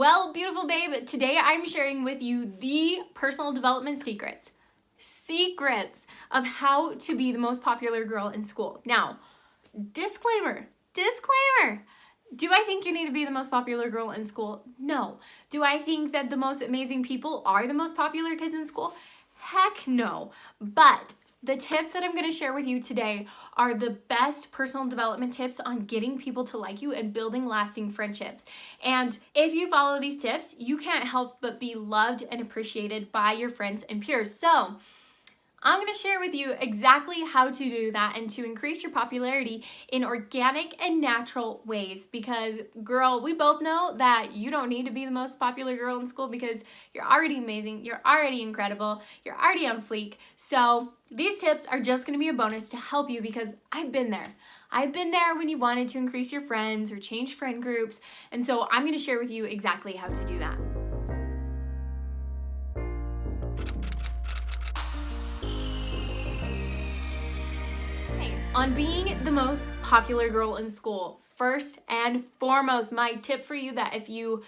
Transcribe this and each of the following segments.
Well, beautiful babe, today I'm sharing with you the personal development secrets of how to be the most popular girl in school. Now, disclaimer. Do I think you need to be the most popular girl in school? No. Do I think that the most amazing people are the most popular kids in school? Heck no. But the tips that I'm going to share with you today are the best personal development tips on getting people to like you and building lasting friendships. And if you follow these tips, you can't help but be loved and appreciated by your friends and peers. So I'm going to share with you exactly how to do that and to increase your popularity in organic and natural ways. Because, girl, we both know that you don't need to be the most popular girl in school because you're already amazing, you're already incredible, you're already on fleek. So these tips are just going to be a bonus to help you because I've been there. I've been there when you wanted to increase your friends or change friend groups. And so I'm going to share with you exactly how to do that. On being the most popular girl in school, first and foremost, my tip for you that if you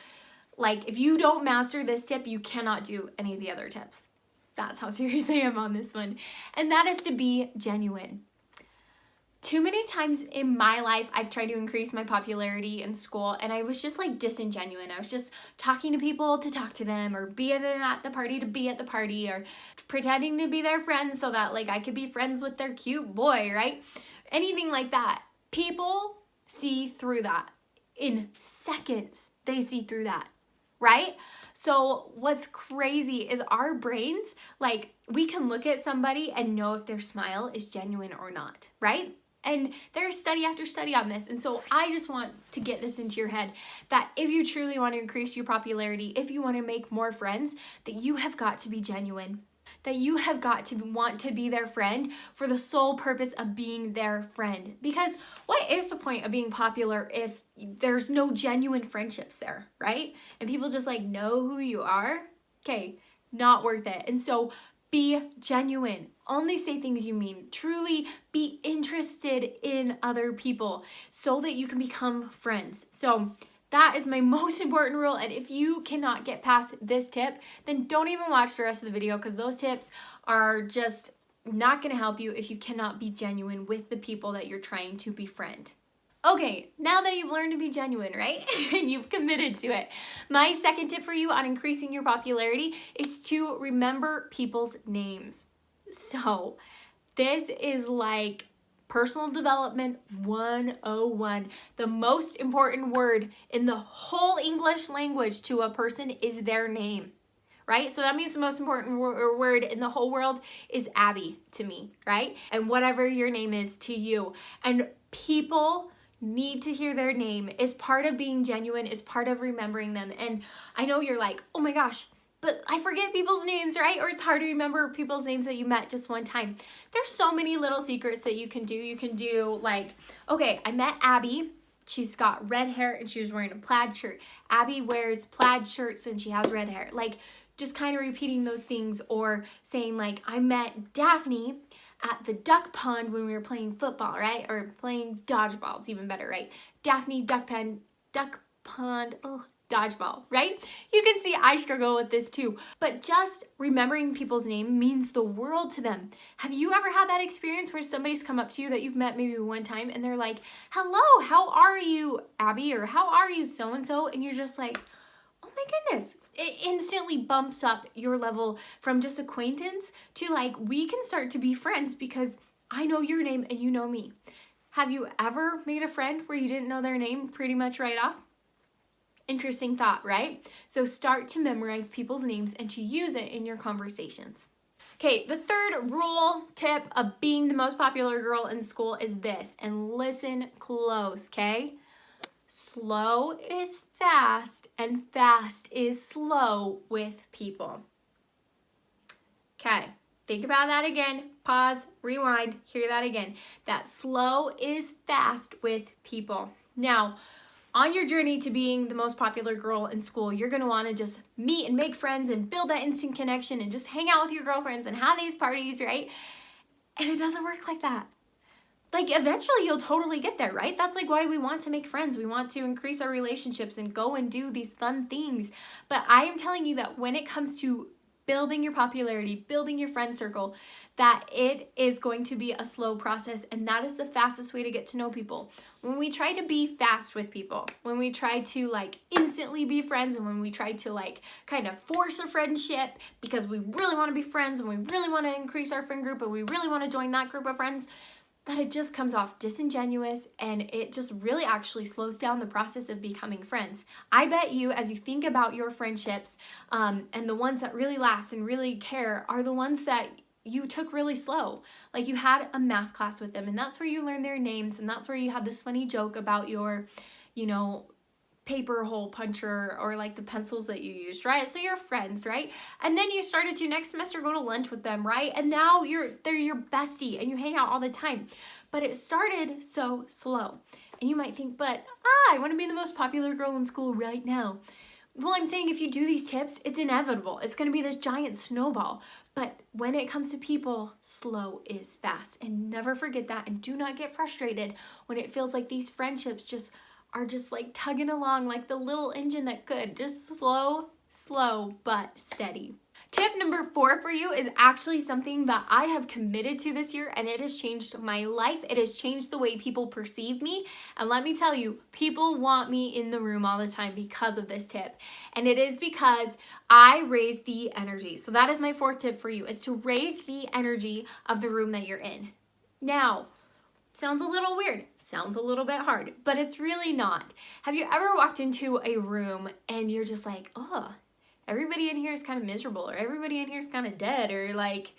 don't master this tip, you cannot do any of the other tips. That's how serious I am on this one. And that is to be genuine. Too many times in my life, I've tried to increase my popularity in school and I was just like disingenuine. I was just talking to people to talk to them or being at the party to be at the party or pretending to be their friends so that like I could be friends with their cute boy, right? Anything like that. People see through that. In seconds, they see through that, right? So what's crazy is our brains, like we can look at somebody and know if their smile is genuine or not, right? And there's study after study on this. And so I just want to get this into your head that if you truly want to increase your popularity, if you want to make more friends, that you have got to be genuine. That you have got to want to be their friend for the sole purpose of being their friend. Because what is the point of being popular if there's no genuine friendships there, right? And people just like know who you are? Okay, not worth it. And so be genuine. Only say things you mean. Truly be interested in other people so that you can become friends. So that is my most important rule. And if you cannot get past this tip, then don't even watch the rest of the video because those tips are just not going to help you if you cannot be genuine with the people that you're trying to befriend. Okay, now that you've learned to be genuine, right? And you've committed to it. My second tip for you on increasing your popularity is to remember people's names. So this is like personal development 101. The most important word in the whole English language to a person is their name, right? So that means the most important word in the whole world is Abby to me, right? And whatever your name is to you. And people need to hear their name is part of being genuine, is part of remembering them. And I know you're like, oh my gosh, but I forget people's names, right? Or it's hard to remember people's names that you met just one time. There's so many little secrets that you can do. You can do like, okay, I met Abby. She's got red hair and she was wearing a plaid shirt. Abby wears plaid shirts and she has red hair. Like just kind of repeating those things or saying like, I met Daphne at the duck pond when we were playing football, right? Or playing dodgeball, it's even better, right? Daphne, duck pond, dodgeball, right? You can see I struggle with this too. But just remembering people's name means the world to them. Have you ever had that experience where somebody's come up to you that you've met maybe one time and they're like, hello, how are you, Abby? Or how are you, so-and-so? And you're just like, oh my goodness. It instantly bumps up your level from just acquaintance to like, we can start to be friends because I know your name and you know me. Have you ever made a friend where you didn't know their name pretty much right off? Interesting thought, right? So start to memorize people's names and to use it in your conversations. Okay, the third rule tip of being the most popular girl in school is this, and listen close, okay? Slow is fast and fast is slow with people. Okay, think about that again. Pause, rewind, hear that again. That slow is fast with people. Now, on your journey to being the most popular girl in school, you're going to want to just meet and make friends and build that instant connection and just hang out with your girlfriends and have these parties, right? And it doesn't work like that. like eventually you'll totally get there, right? That's like why we want to make friends. We want to increase our relationships and go and do these fun things. But I am telling you that when it comes to building your popularity, building your friend circle, that it is going to be a slow process, and that is the fastest way to get to know people. When we try to be fast with people, when we try to like instantly be friends, and when we try to like kind of force a friendship because we really want to be friends and we really want to increase our friend group and we really want to join that group of friends, that it just comes off disingenuous, and it just really actually slows down the process of becoming friends. I bet you, as you think about your friendships, and the ones that really last and really care are the ones that you took really slow. Like you had a math class with them, and that's where you learned their names, and that's where you had this funny joke about your, paper hole puncher or like the pencils that you used, right? So you're friends, right? And then you started to next semester go to lunch with them, right? And now they're your bestie and you hang out all the time. But it started so slow. And you might think, but I want to be the most popular girl in school right now. Well, I'm saying if you do these tips, it's inevitable. It's going to be this giant snowball. But when it comes to people, slow is fast. And never forget that. And do not get frustrated when it feels like these friendships are just like tugging along like the little engine that could. Just slow, but steady. Tip number 4 for you is actually something that I have committed to this year, and it has changed my life. It has changed the way people perceive me. And let me tell you, people want me in the room all the time because of this tip. And it is because I raise the energy. So that is my 4th tip for you, is to raise the energy of the room that you're in. Now, sounds a little weird, sounds a little bit hard, but it's really not. Have you ever walked into a room and you're just like, oh, everybody in here is kind of miserable, or everybody in here is kind of dead, or like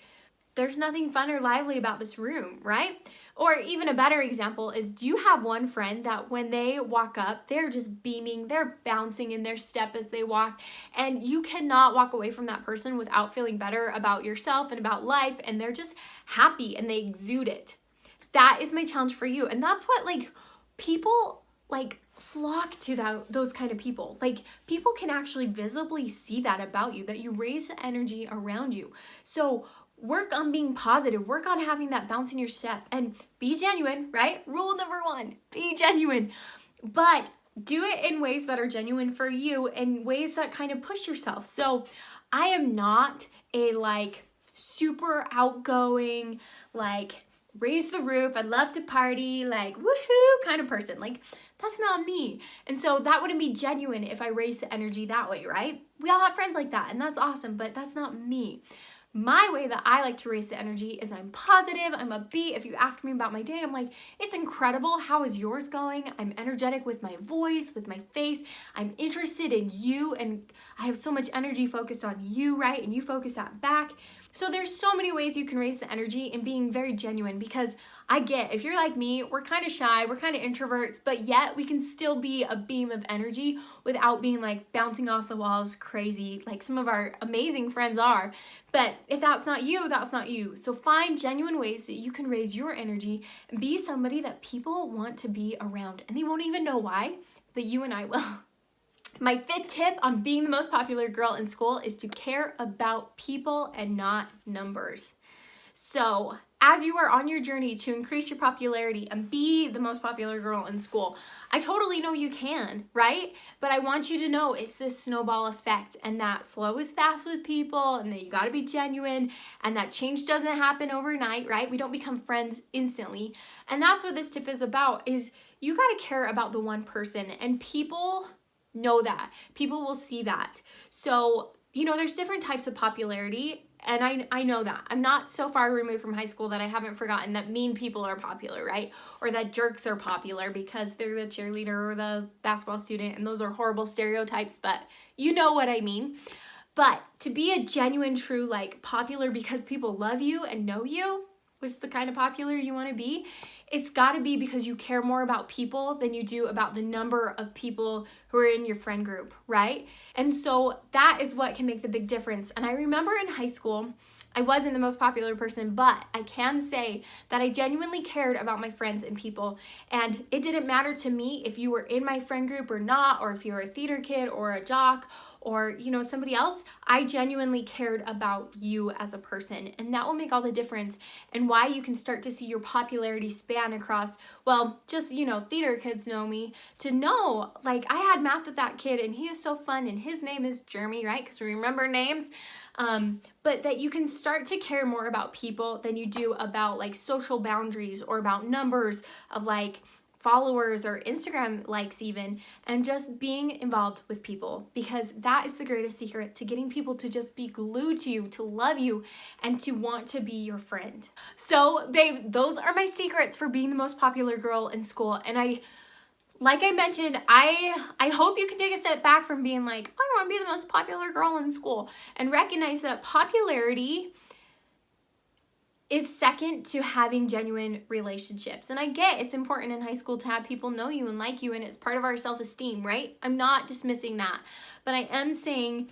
there's nothing fun or lively about this room, right? Or even a better example is, do you have one friend that when they walk up, they're just beaming, they're bouncing in their step as they walk, and you cannot walk away from that person without feeling better about yourself and about life, and they're just happy and they exude it? That is my challenge for you. And that's what like people like flock to those kind of people. Like people can actually visibly see that about you, that you raise the energy around you. So work on being positive, work on having that bounce in your step, and be genuine, right? Rule number 1, be genuine. But do it in ways that are genuine for you, and ways that kind of push yourself. So I am not a like super outgoing, like raise the roof, I'd love to party, like woohoo kind of person. Like that's not me. And so that wouldn't be genuine if I raised the energy that way, right? We all have friends like that, and that's awesome, but that's not me. My way that I like to raise the energy is I'm positive, I'm upbeat. If you ask me about my day, I'm like, it's incredible. How is yours going? I'm energetic with my voice, with my face. I'm interested in you, and I have so much energy focused on you, right? And you focus that back. So there's so many ways you can raise the energy in being very genuine, because I get, if you're like me, we're kind of shy, we're kind of introverts, but yet we can still be a beam of energy without being like bouncing off the walls crazy like some of our amazing friends are. But if that's not you, that's not you. So find genuine ways that you can raise your energy and be somebody that people want to be around, and they won't even know why, but you and I will. My 5th tip on being the most popular girl in school is to care about people and not numbers. So as you are on your journey to increase your popularity and be the most popular girl in school, I totally know you can, right? But I want you to know it's this snowball effect, and that slow is fast with people, and that you gotta be genuine, and that change doesn't happen overnight, right? We don't become friends instantly. And that's what this tip is about, is you gotta care about the one person, and people know that. People will see that. So, there's different types of popularity, and I know that. I'm not so far removed from high school that I haven't forgotten that mean people are popular, right? Or that jerks are popular because they're the cheerleader or the basketball student, and those are horrible stereotypes, but you know what I mean. But to be a genuine, true, like popular because people love you and know you, which is the kind of popular you want to be, it's got to be because you care more about people than you do about the number of people who are in your friend group, right? And so that is what can make the big difference. And I remember in high school, I wasn't the most popular person, but I can say that I genuinely cared about my friends and people. And it didn't matter to me if you were in my friend group or not, or if you were a theater kid or a jock, or, you know, somebody else, I genuinely cared about you as a person. And that will make all the difference, and why you can start to see your popularity span across, well, just, you know, theater kids know me, to know, like, I had math with that kid and he is so fun and his name is Jeremy, right? Because we remember names. But that you can start to care more about people than you do about like social boundaries or about numbers of like followers or Instagram likes even, and just being involved with people, because that is the greatest secret to getting people to just be glued to you, to love you, and to want to be your friend. So babe, those are my secrets for being the most popular girl in school. And like I mentioned, I hope you can take a step back from being like, I want to be the most popular girl in school, and recognize that popularity is second to having genuine relationships. And I get it's important in high school to have people know you and like you, and it's part of our self-esteem, right? I'm not dismissing that, but I am saying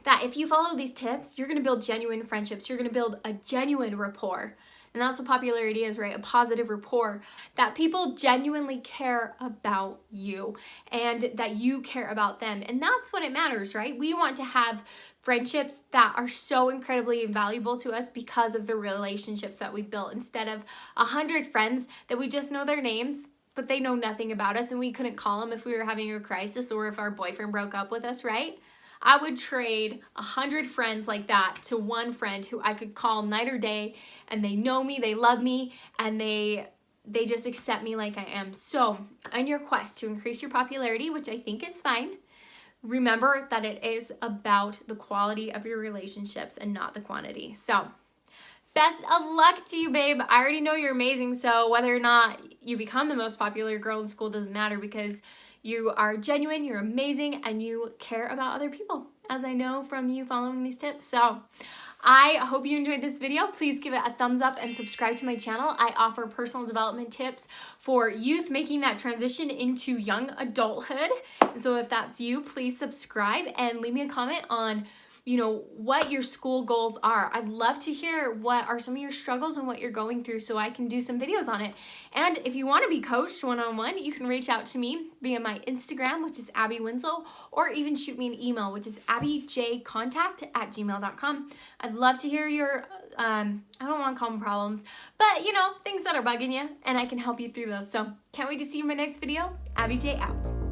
that if you follow these tips, you're going to build genuine friendships. You're going to build a genuine rapport. And that's what popularity is, right? A positive rapport, that people genuinely care about you and that you care about them. And that's what it matters, right? We want to have friendships that are so incredibly valuable to us because of the relationships that we've built, instead of 100 friends that we just know their names, but they know nothing about us and we couldn't call them if we were having a crisis or if our boyfriend broke up with us, right? I would trade 100 friends like that to one friend who I could call night or day, and they know me, they love me, and they just accept me like I am. So on your quest to increase your popularity, which I think is fine, remember that it is about the quality of your relationships and not the quantity. So best of luck to you, babe. I already know you're amazing, so whether or not you become the most popular girl in school doesn't matter, because you are genuine, you're amazing, and you care about other people, as I know from you following these tips. So I hope you enjoyed this video. Please give it a thumbs up and subscribe to my channel. I offer personal development tips for youth making that transition into young adulthood. So if that's you, please subscribe and leave me a comment on, you know, what your school goals are. I'd love to hear what are some of your struggles and what you're going through, so I can do some videos on it. And if you want to be coached one-on-one, you can reach out to me via my Instagram, which is Abby Winslow, or even shoot me an email, which is abbyjcontact@gmail.com. I'd love to hear your, I don't want to call them problems, but you know, things that are bugging you, and I can help you through those. So can't wait to see you in my next video. Abby J out.